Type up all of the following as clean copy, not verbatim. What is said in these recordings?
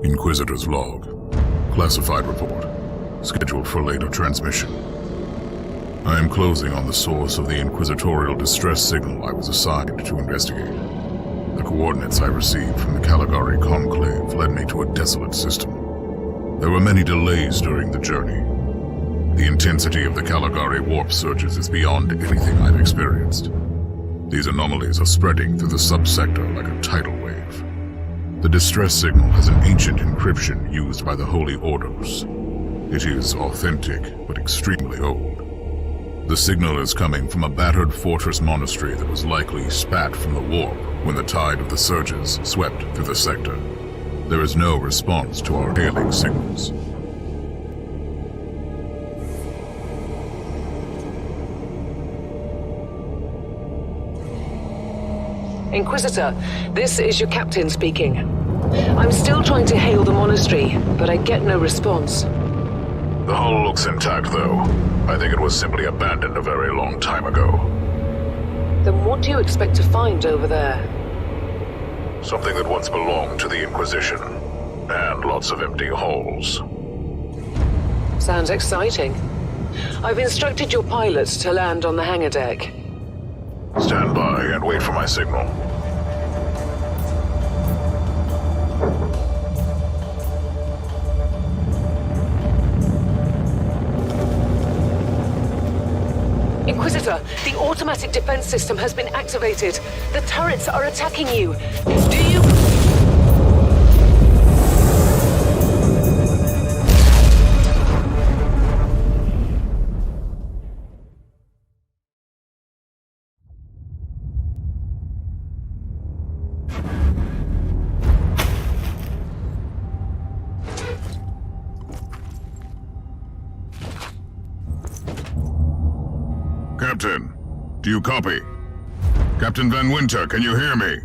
Inquisitor's log. Classified report. Scheduled for later transmission. I am closing on the source of the inquisitorial distress signal I was assigned to investigate. The coordinates I received from the Caligari Conclave led me to a desolate system. There were many delays during the journey. The intensity of the Caligari warp surges is beyond anything I've experienced. These anomalies are spreading through the subsector like a tidal wave. The distress signal has an ancient encryption used by the Holy Orders. It is authentic, but extremely old. The signal is coming from a battered fortress-monastery that was likely spat from the warp when the tide of the surges swept through the sector. There is no response to our hailing signals. Inquisitor, this is your captain speaking. I'm still trying to hail the monastery, but I get no response. The hull looks intact, though. I think it was simply abandoned a very long time ago. Then what do you expect to find over there? Something that once belonged to the Inquisition, and lots of empty holes. Sounds exciting. I've instructed your pilots to land on the hangar deck. Stand by and wait for my signal. Inquisitor, the automatic defense system has been activated. The turrets are attacking you. Do you... Captain, do you copy? Captain Van Winter, can you hear me?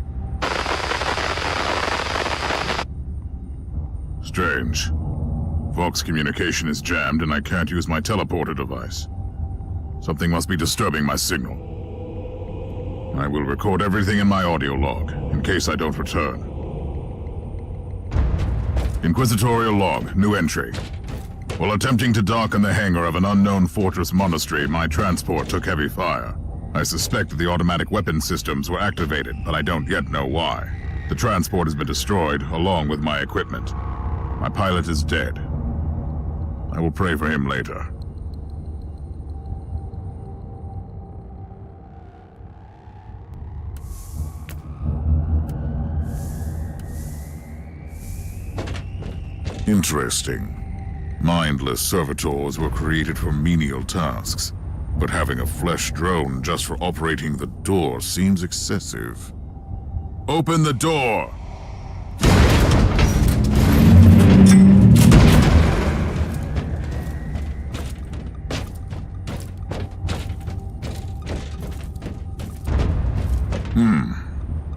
Strange. Vox communication is jammed and I can't use my teleporter device. Something must be disturbing my signal. I will record everything in my audio log, in case I don't return. Inquisitorial log, new entry. While attempting to dock in the hangar of an unknown fortress monastery, my transport took heavy fire. I suspect that the automatic weapon systems were activated, but I don't yet know why. The transport has been destroyed, along with my equipment. My pilot is dead. I will pray for him later. Interesting. Mindless servitors were created for menial tasks, but having a flesh drone just for operating the door seems excessive. Open the door!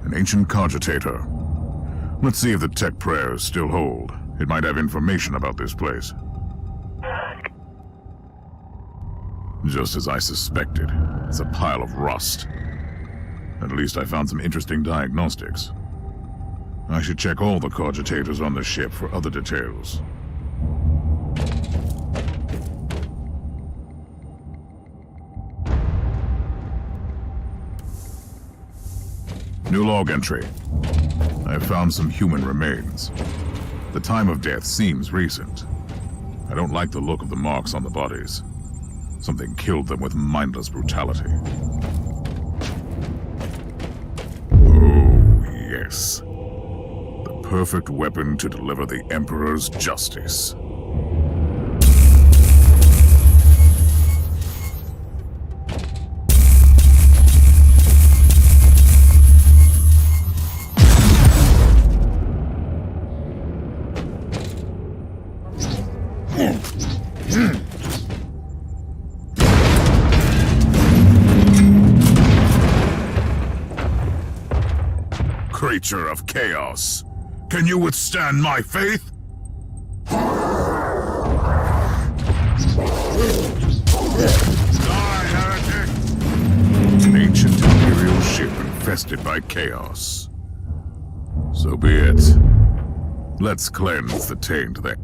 An ancient cogitator. Let's see if the tech prayers still hold. It might have information about this place. Just as I suspected, it's a pile of rust. At least I found some interesting diagnostics. I should check all the cogitators on the ship for other details. New log entry. I have found some human remains. The time of death seems recent. I don't like the look of the marks on the bodies. Something killed them with mindless brutality. Oh, yes. The perfect weapon to deliver the Emperor's justice. Creature of chaos, can you withstand my faith? Die, heretic! An ancient Imperial ship infested by chaos. So be it. Let's cleanse the taint then.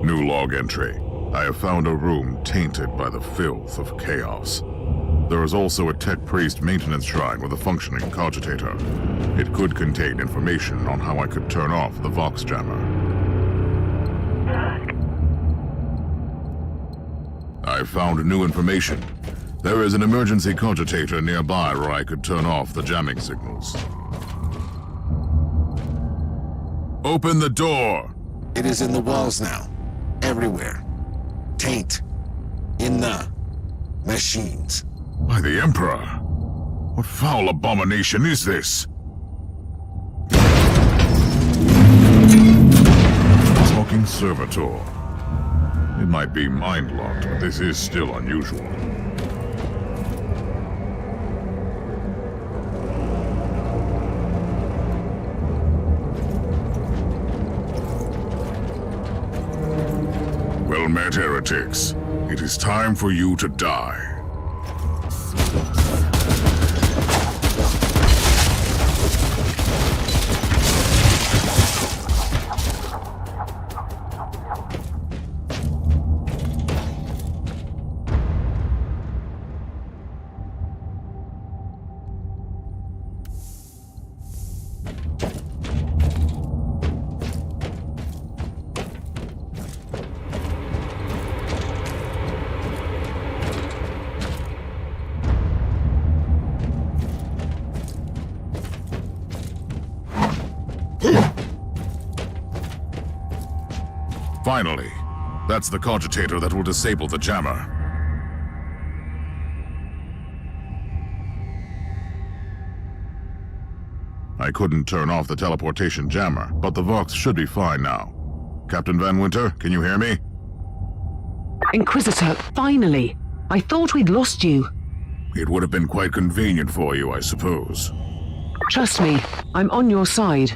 New log entry. I have found a room tainted by the filth of chaos. There is also a tech priest maintenance shrine with a functioning cogitator. It could contain information on how I could turn off the Vox jammer. I found new information. There is an emergency cogitator nearby where I could turn off the jamming signals. Open the door! It is in the walls now. Everywhere. Taint. In the machines. By the Emperor! What foul abomination is this? Talking servitor. It might be mind-locked, but this is still unusual. Well met, heretics. It is time for you to die. Finally, that's the cogitator that will disable the jammer. I couldn't turn off the teleportation jammer, but the Vox should be fine now. Captain Van Winter, can you hear me? Inquisitor, finally! I thought we'd lost you. It would have been quite convenient for you, I suppose. Trust me, I'm on your side.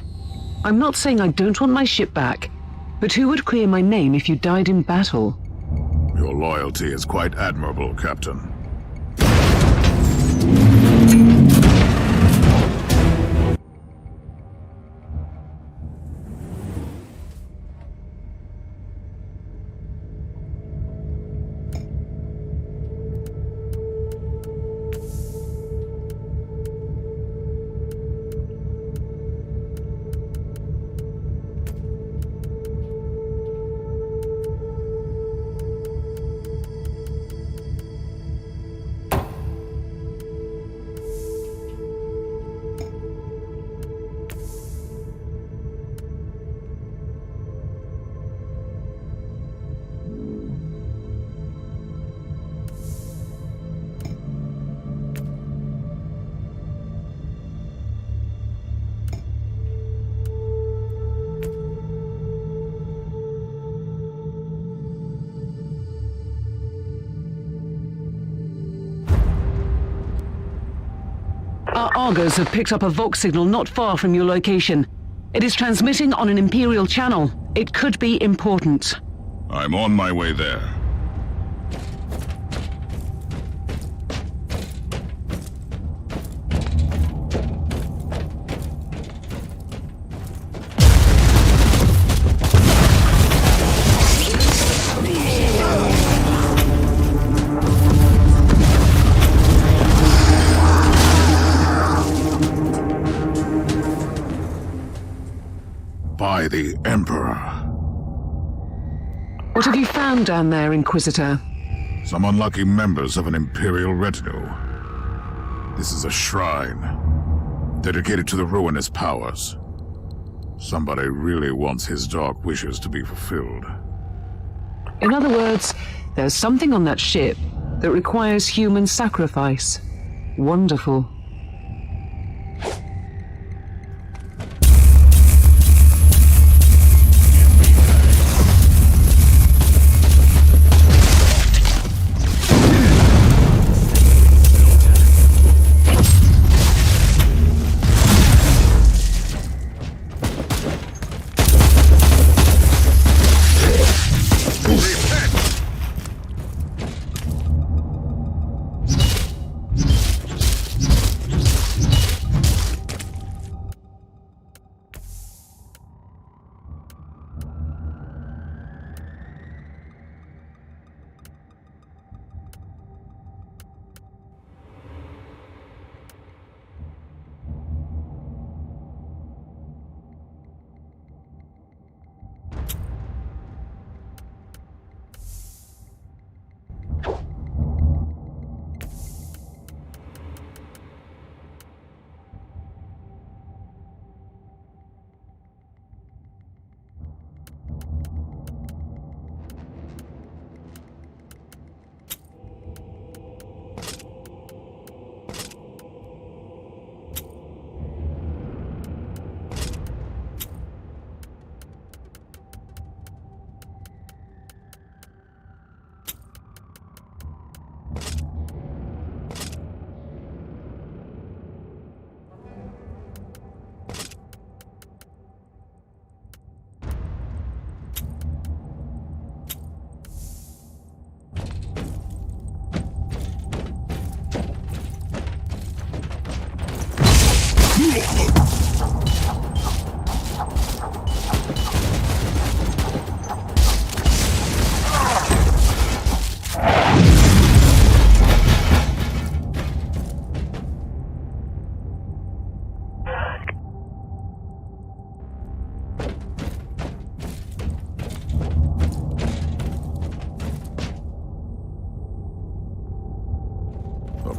I'm not saying I don't want my ship back, but who would clear my name if you died in battle? Your loyalty is quite admirable, Captain. Our Argos have picked up a Vox signal not far from your location. It is transmitting on an Imperial channel. It could be important. I'm on my way there. By the Emperor. What have you found down there, Inquisitor? Some unlucky members of an Imperial retinue. This is a shrine, dedicated to the ruinous powers. Somebody really wants his dark wishes to be fulfilled. In other words, there's something on that ship that requires human sacrifice. Wonderful.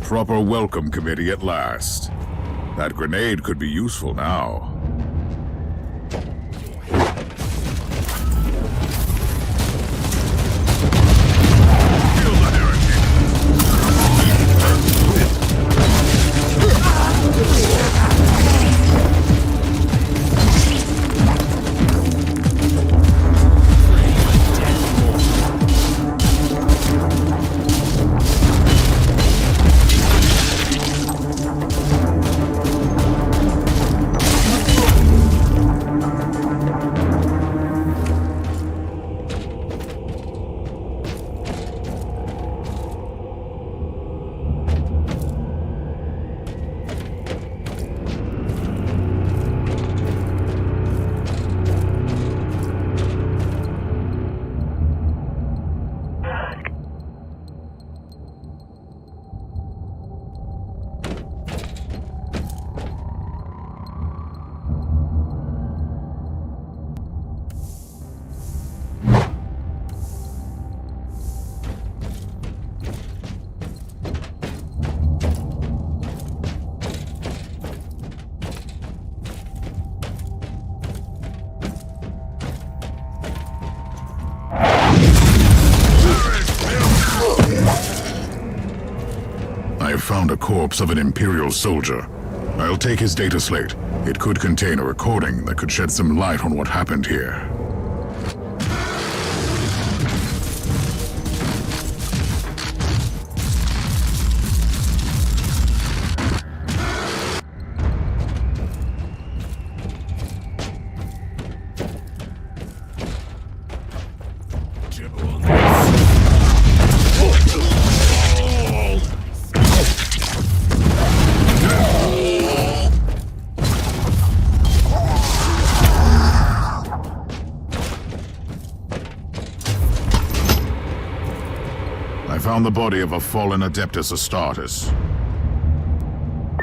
Proper welcome committee at last. That grenade could be useful now. Kill the heretic! Found a corpse of an Imperial soldier. I'll take his data slate. It could contain a recording that could shed some light on what happened here. Found the body of a fallen Adeptus Astartes.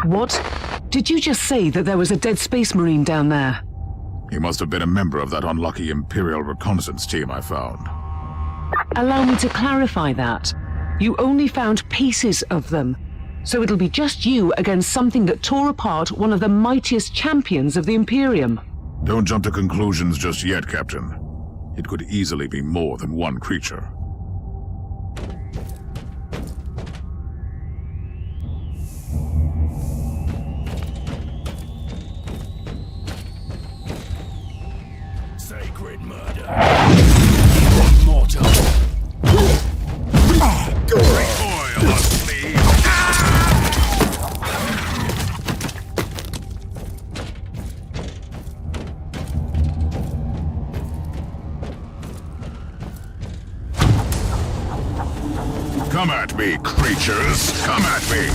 What? Did you just say that there was a dead space marine down there? He must have been a member of that unlucky Imperial reconnaissance team I found. Allow me to clarify that. You only found pieces of them. So it'll be just you against something that tore apart one of the mightiest champions of the Imperium. Don't jump to conclusions just yet, Captain. It could easily be more than one creature. Sacred murder. Mortal. Recoil on me! Come at me, creatures! Come at me!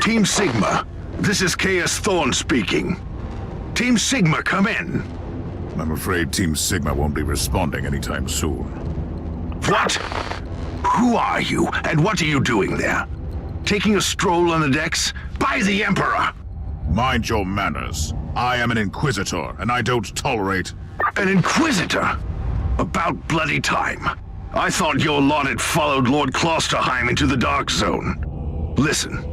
Team Sigma, this is Caius Thorn speaking. Team Sigma, come in. I'm afraid Team Sigma won't be responding anytime soon. What? Who are you, and what are you doing there? Taking a stroll on the decks? By the Emperor! Mind your manners. I am an Inquisitor, and I don't tolerate... An Inquisitor? About bloody time. I thought your lot had followed Lord Klosterheim into the Dark Zone. Listen.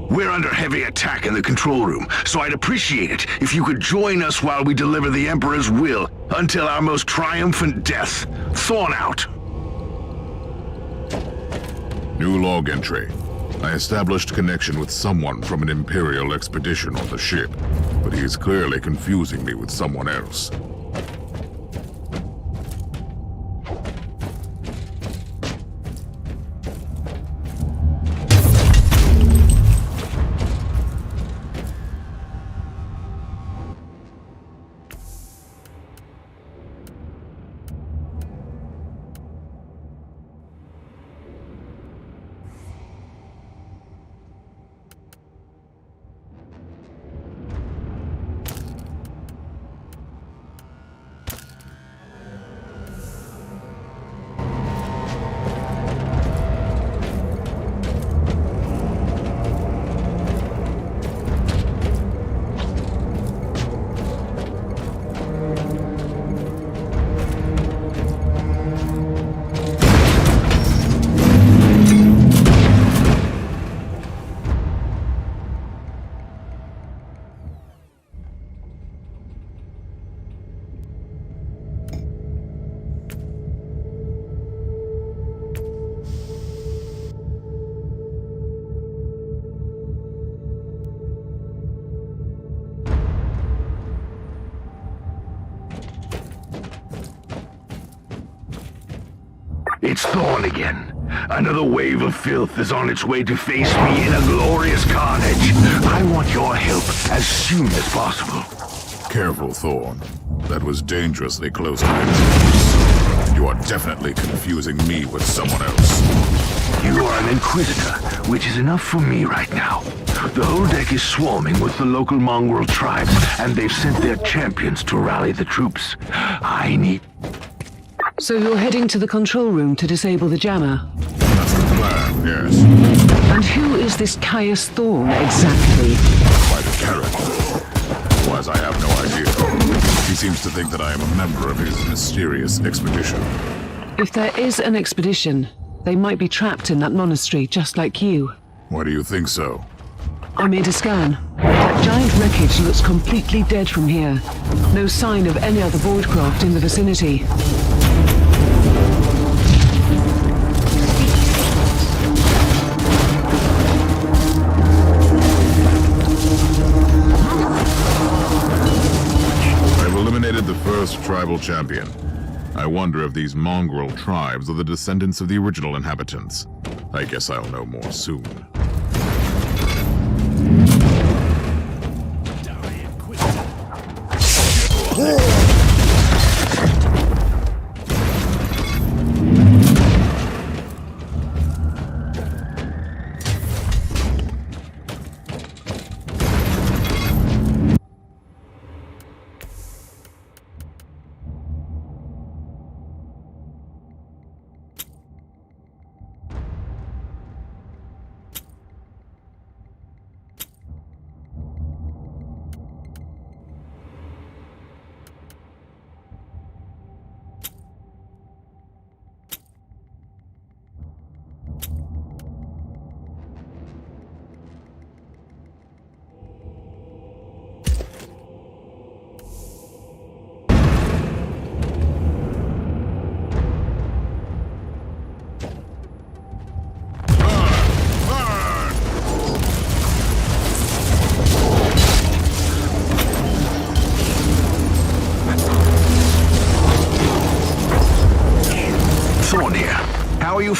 We're under heavy attack in the control room, so I'd appreciate it if you could join us while we deliver the Emperor's will until our most triumphant death. Thorn out. New log entry. I established connection with someone from an Imperial expedition on the ship, but he is clearly confusing me with someone else. It's Thorn again. Another wave of filth is on its way to face me in a glorious carnage. I want your help as soon as possible. Careful, Thorn. That was dangerously close to intelligence. You are definitely confusing me with someone else. You are an Inquisitor, which is enough for me right now. The whole deck is swarming with the local mongrel tribes, and they've sent their champions to rally the troops. I need... So you're heading to the control room to disable the jammer? That's the plan, yes. And who is this Caius Thorn exactly? Quite a character. Otherwise, I have no idea. He seems to think that I am a member of his mysterious expedition. If there is an expedition, they might be trapped in that monastery just like you. Why do you think so? I made a scan. That giant wreckage looks completely dead from here. No sign of any other boardcraft in the vicinity. I've eliminated the first tribal champion. I wonder if these mongrel tribes are the descendants of the original inhabitants. I guess I'll know more soon.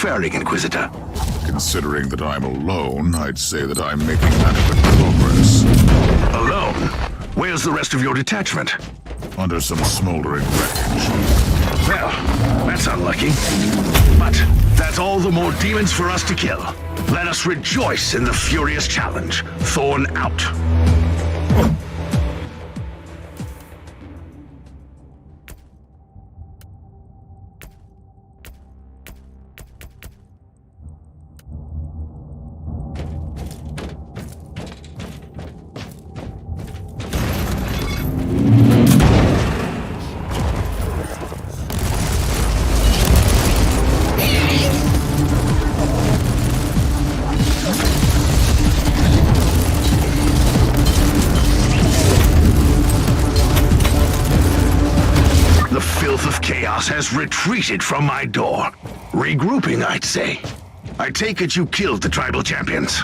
faring, Inquisitor? Considering that I'm alone, I'd say that I'm making adequate progress. Alone? Where's the rest of your detachment? Under some smoldering wreckage. Well, that's unlucky. But that's all the more demons for us to kill. Let us rejoice in the furious challenge. Thorn out. Caius has retreated from my door. Regrouping, I'd say. I take it you killed the tribal champions.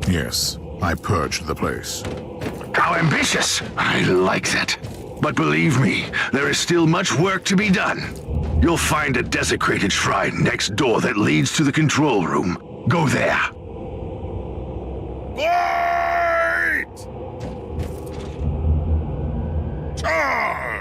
Yes, I purged the place. How ambitious! I like that. But believe me, there is still much work to be done. You'll find a desecrated shrine next door that leads to the control room. Go there. Fight! Charge!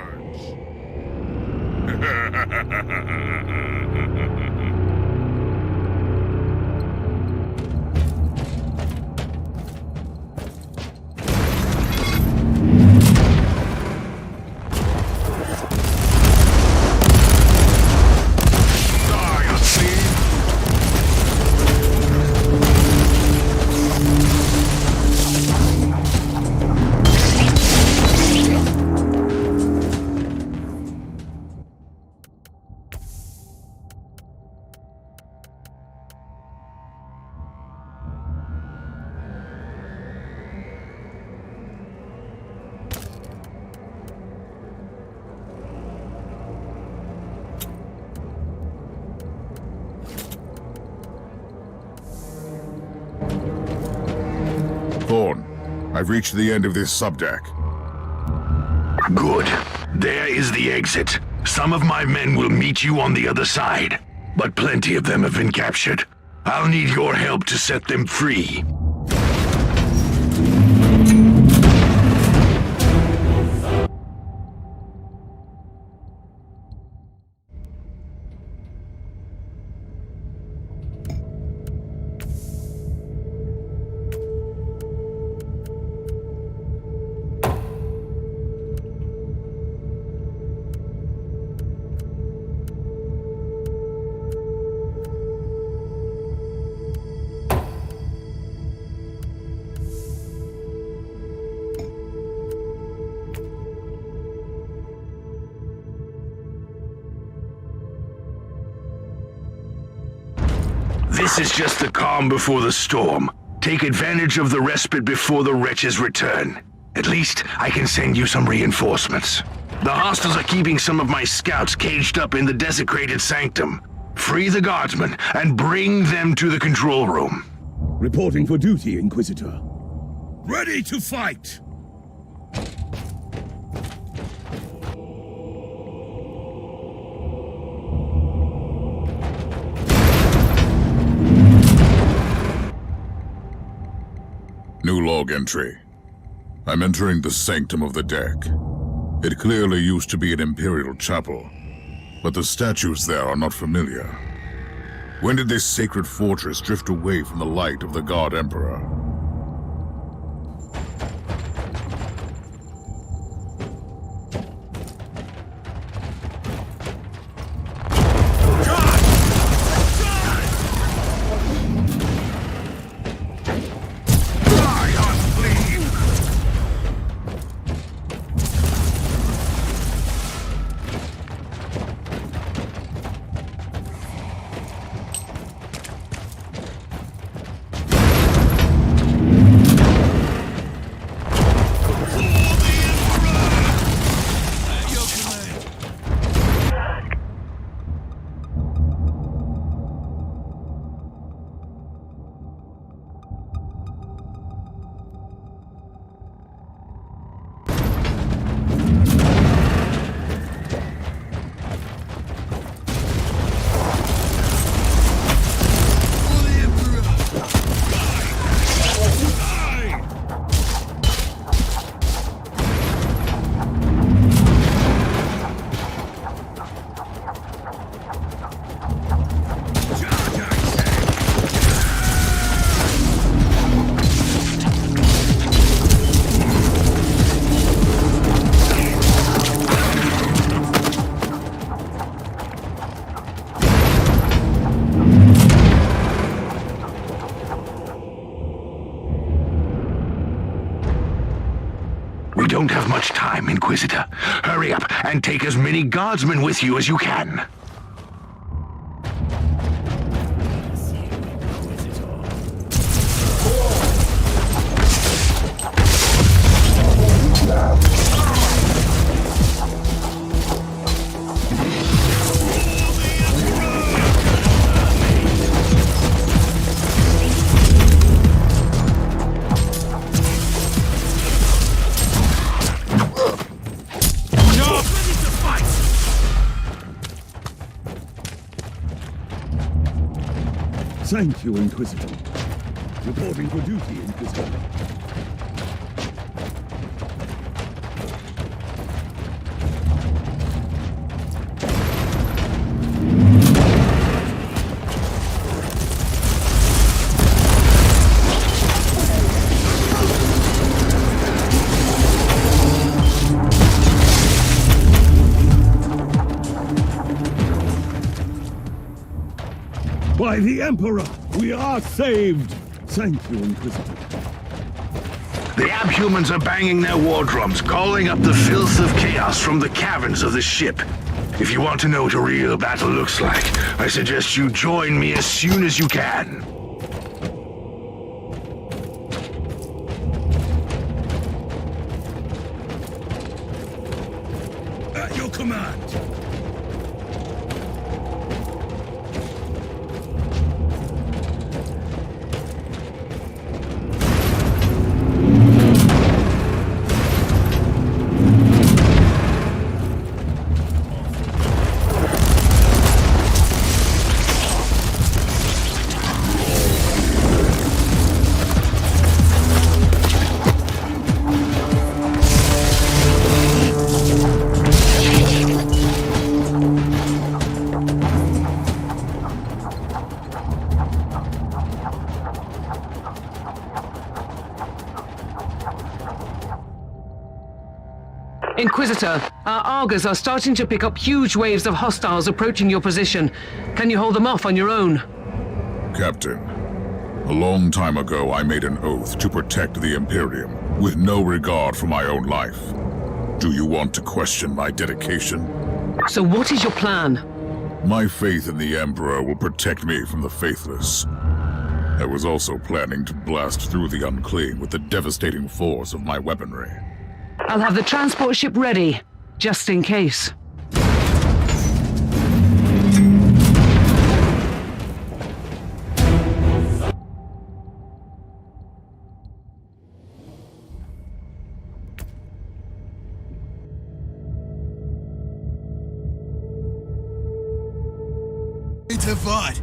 Thorn, I've reached the end of this subdeck. Good. There is the exit. Some of my men will meet you on the other side, but plenty of them have been captured. I'll need your help to set them free. This is just the calm before the storm. Take advantage of the respite before the wretches return. At least, I can send you some reinforcements. The hostiles are keeping some of my scouts caged up in the desecrated sanctum. Free the guardsmen and bring them to the control room. Reporting for duty, Inquisitor. Ready to fight! New log entry. I'm entering the sanctum of the deck. It clearly used to be an Imperial chapel, but the statues there are not familiar. When did this sacred fortress drift away from the light of the God Emperor? don't have much time, Inquisitor. Hurry up and take as many guardsmen with you as you can. Thank you, Inquisitor. Reporting for duty, Inquisitor. By the Emperor, we are saved! Thank you, Inquisitor. The abhumans are banging their war drums, calling up the filth of chaos from the caverns of the ship. If you want to know what a real battle looks like, I suggest you join me as soon as you can. At your command. Inquisitor, our Argos are starting to pick up huge waves of hostiles approaching your position. Can you hold them off on your own? Captain, a long time ago I made an oath to protect the Imperium, with no regard for my own life. Do you want to question my dedication? So what is your plan? My faith in the Emperor will protect me from the faithless. I was also planning to blast through the unclean with the devastating force of my weaponry. I'll have the transport ship ready, just in case. It's a fight.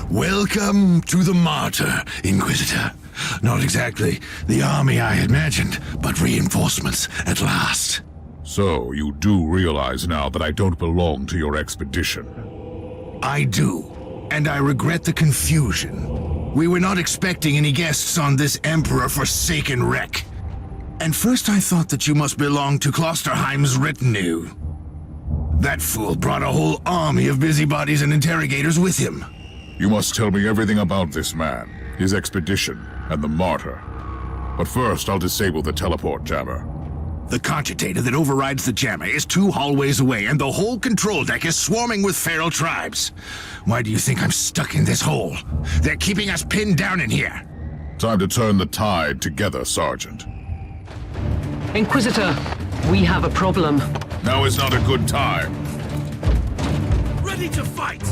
Welcome to the Martyr, Inquisitor. Not exactly the army I imagined, but reinforcements at last. So, you do realize now that I don't belong to your expedition? I do, and I regret the confusion. We were not expecting any guests on this Emperor-forsaken wreck. And first I thought that you must belong to Klosterheim's retinue. That fool brought a whole army of busybodies and interrogators with him. You must tell me everything about this man, his expedition, and the Martyr. But first, I'll disable the teleport jammer. The cogitator that overrides the jammer is 2 hallways away, and the whole control deck is swarming with feral tribes. Why do you think I'm stuck in this hole? They're keeping us pinned down in here. Time to turn the tide together, Sergeant. Inquisitor, we have a problem. Now is not a good time. Ready to fight!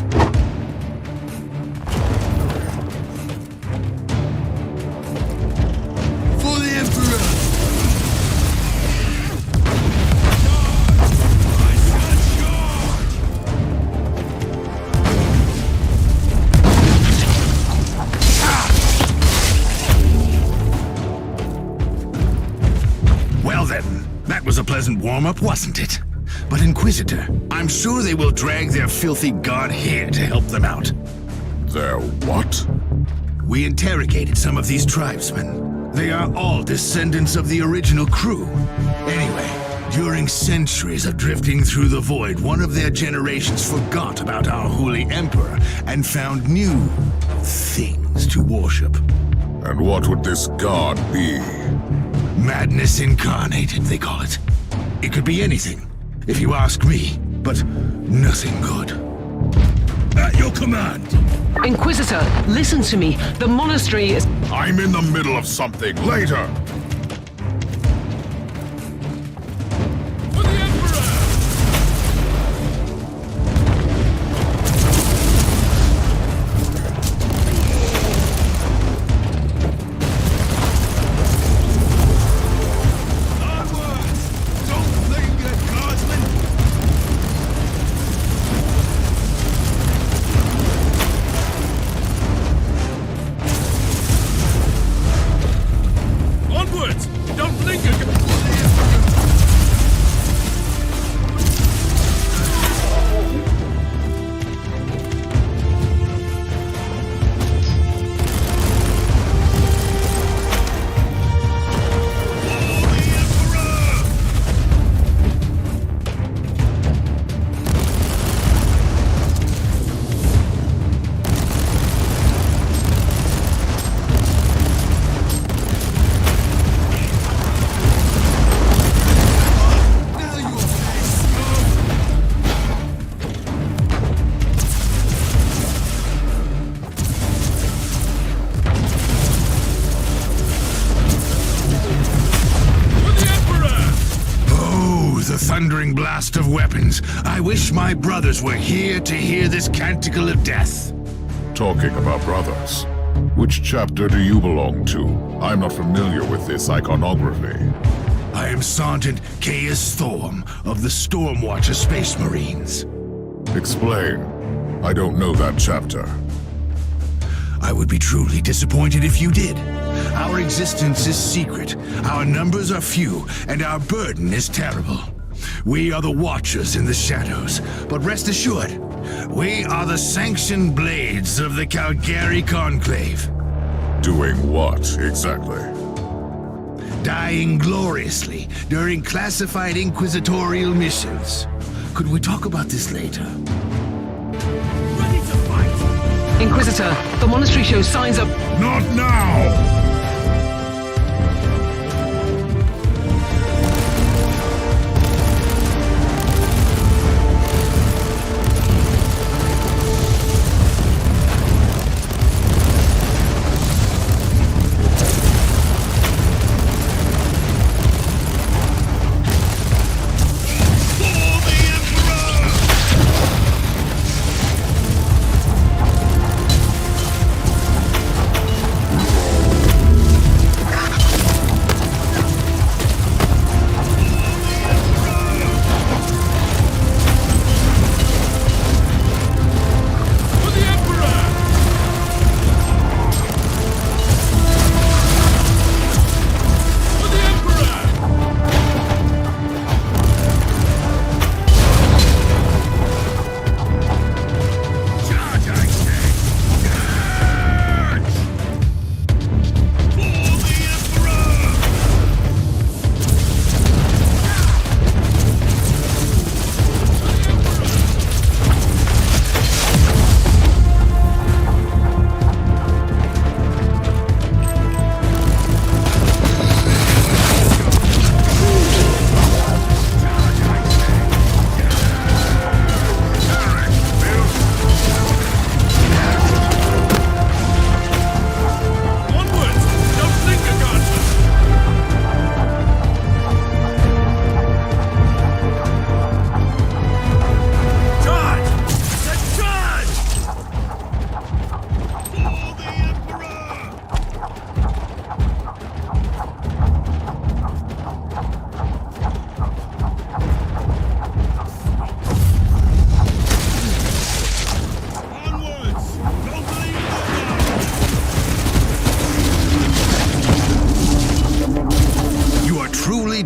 For the Emperor! Well then, that was a pleasant warm-up, wasn't it? But Inquisitor, I'm sure they will drag their filthy god here to help them out. Their what? We interrogated some of these tribesmen. They are all descendants of the original crew. Anyway, During centuries of drifting through the void, one of their generations forgot about our holy emperor and found new things to worship. And what would this god be? Madness incarnated, they call it. It could be anything, if you ask me, but nothing good. At your command! Inquisitor, listen to me. The monastery is... I'm in the middle of something. Later! For the Emperor! Onwards! Don't linger, guardsmen! Onwards! Don't linger! Now you'll face scum! For the Emperor! Oh, the thundering blast of weapons. I wish my brothers were here to hear this canticle of death. Talking about brothers. Which chapter do you belong to? I'm not familiar with this iconography. I am Sergeant Caius Thorn of the Stormwatcher Space Marines. Explain. I don't know that chapter. I would be truly disappointed if you did. Our existence is secret, our numbers are few, and our burden is terrible. We are the Watchers in the shadows, but rest assured, we are the sanctioned blades of the Caligari Conclave. Doing what, exactly? Dying gloriously during classified inquisitorial missions. Could we talk about this later? Ready to fight! Inquisitor, the monastery shows signs of... Not now!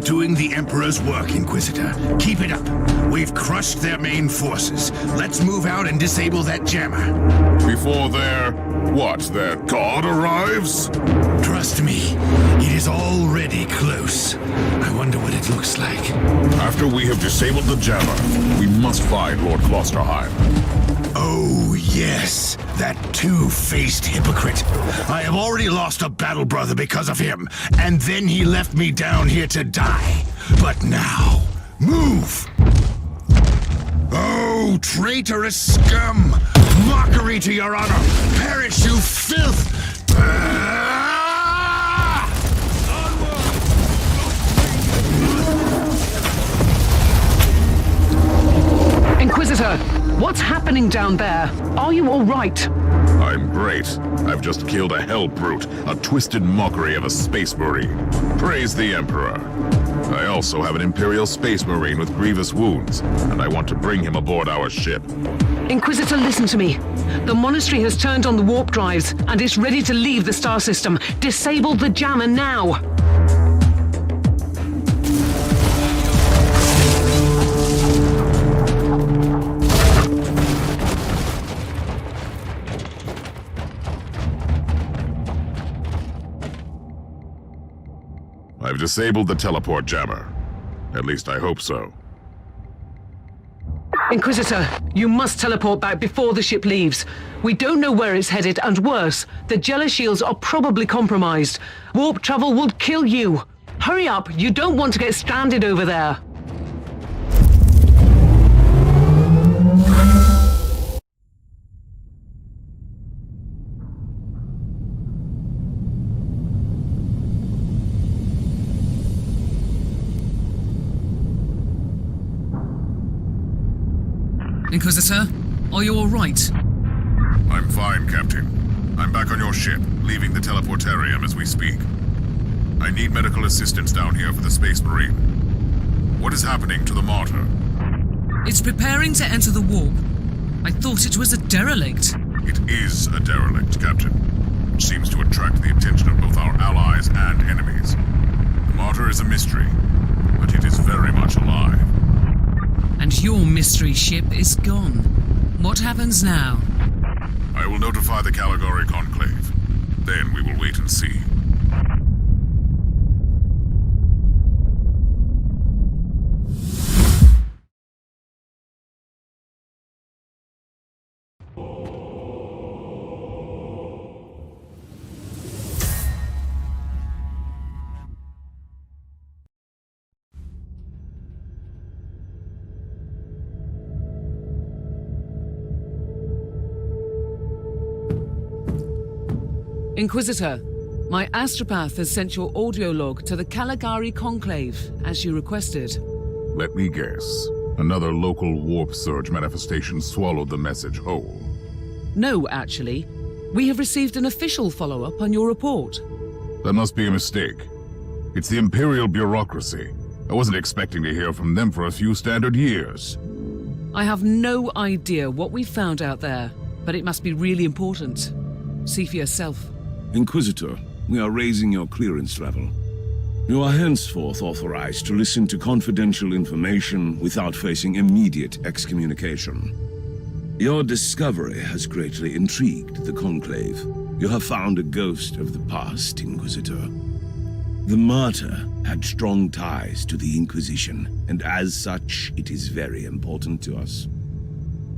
doing the Emperor's work, Inquisitor. Keep it up. We've crushed their main forces. Let's move out and disable that jammer. Before their god arrives? Trust me, it is already close. I wonder what it looks like. After we have disabled the jammer, we must find Lord Klosterheim. Oh, yes, that two-faced hypocrite. I have already lost a battle brother because of him, and then he left me down here to die. But now, move! Oh, traitorous scum! Mockery to your honor! Perish, you filth! Inquisitor, what's happening down there? Are you all right? I'm great. I've just killed a hell brute, a twisted mockery of a space marine. Praise the Emperor. I also have an Imperial space marine with grievous wounds, and I want to bring him aboard our ship. Inquisitor, listen to me. The monastery has turned on the warp drives, and is ready to leave the star system. Disable the jammer now! I've disabled the teleport jammer. At least I hope so. Inquisitor, you must teleport back before the ship leaves. We don't know where it's headed, and worse, the Jella shields are probably compromised. Warp travel will kill you. Hurry up, you don't want to get stranded over there. Inquisitor, are you all right? I'm fine, Captain. I'm back on your ship, leaving the teleportarium as we speak. I need medical assistance down here for the Space Marine. What is happening to the Martyr? It's preparing to enter the warp. I thought it was a derelict. It is a derelict, Captain, which seems to attract the attention of both our allies and enemies. The Martyr is a mystery, but it is very much alive. And your mystery ship is gone. What happens now? I will notify the Caligari Conclave. Then we will wait and see. Inquisitor, my astropath has sent your audio log to the Caligari Conclave, as you requested. Let me guess. Another local warp surge manifestation swallowed the message whole. No, actually. We have received an official follow-up on your report. That must be a mistake. It's the Imperial bureaucracy. I wasn't expecting to hear from them for a few standard years. I have no idea what we found out there, but it must be really important. See for yourself. Inquisitor, we are raising your clearance level. You are henceforth authorized to listen to confidential information without facing immediate excommunication. Your discovery has greatly intrigued the Conclave. You have found a ghost of the past, Inquisitor. The Martyr had strong ties to the Inquisition, and as such, it is very important to us.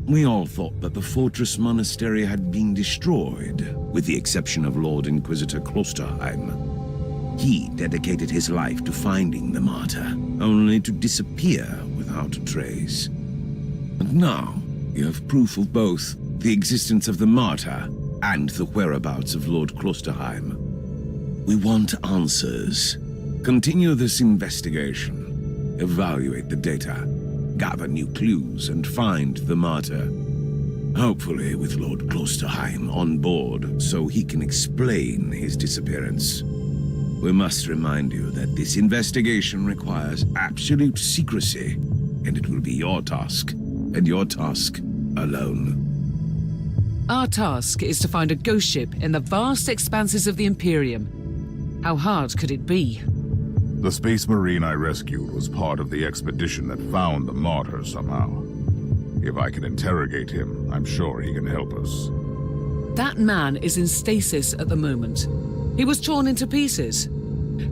We all thought that the fortress-monastery had been destroyed, with the exception of Lord Inquisitor Klosterheim. He dedicated his life to finding the Martyr, only to disappear without a trace. And now, you have proof of both the existence of the Martyr and the whereabouts of Lord Klosterheim. We want answers. Continue this investigation. Evaluate the data. Gather new clues and find the Martyr. Hopefully with Lord Klosterheim on board so he can explain his disappearance. We must remind you that this investigation requires absolute secrecy, and it will be your task, and your task alone. Our task is to find a ghost ship in the vast expanses of the Imperium. How hard could it be? The Space Marine I rescued was part of the expedition that found the Martyr somehow. If I can interrogate him, I'm sure he can help us. That man is in stasis at the moment. He was torn into pieces.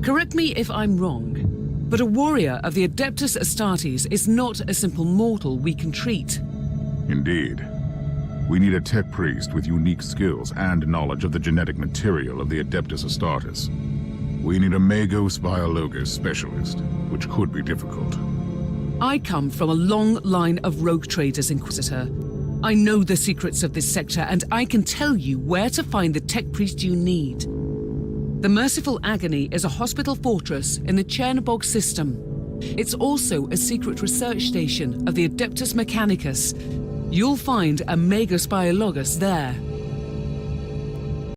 Correct me if I'm wrong, but a warrior of the Adeptus Astartes is not a simple mortal we can treat. Indeed. We need a tech priest with unique skills and knowledge of the genetic material of the Adeptus Astartes. We need a Magos Biologos specialist, which could be difficult. I come from a long line of rogue traders, Inquisitor. I know the secrets of this sector, and I can tell you where to find the tech priest you need. The Merciful Agony is a hospital fortress in the Chernobog system. It's also a secret research station of the Adeptus Mechanicus. You'll find a Magos Biologos there.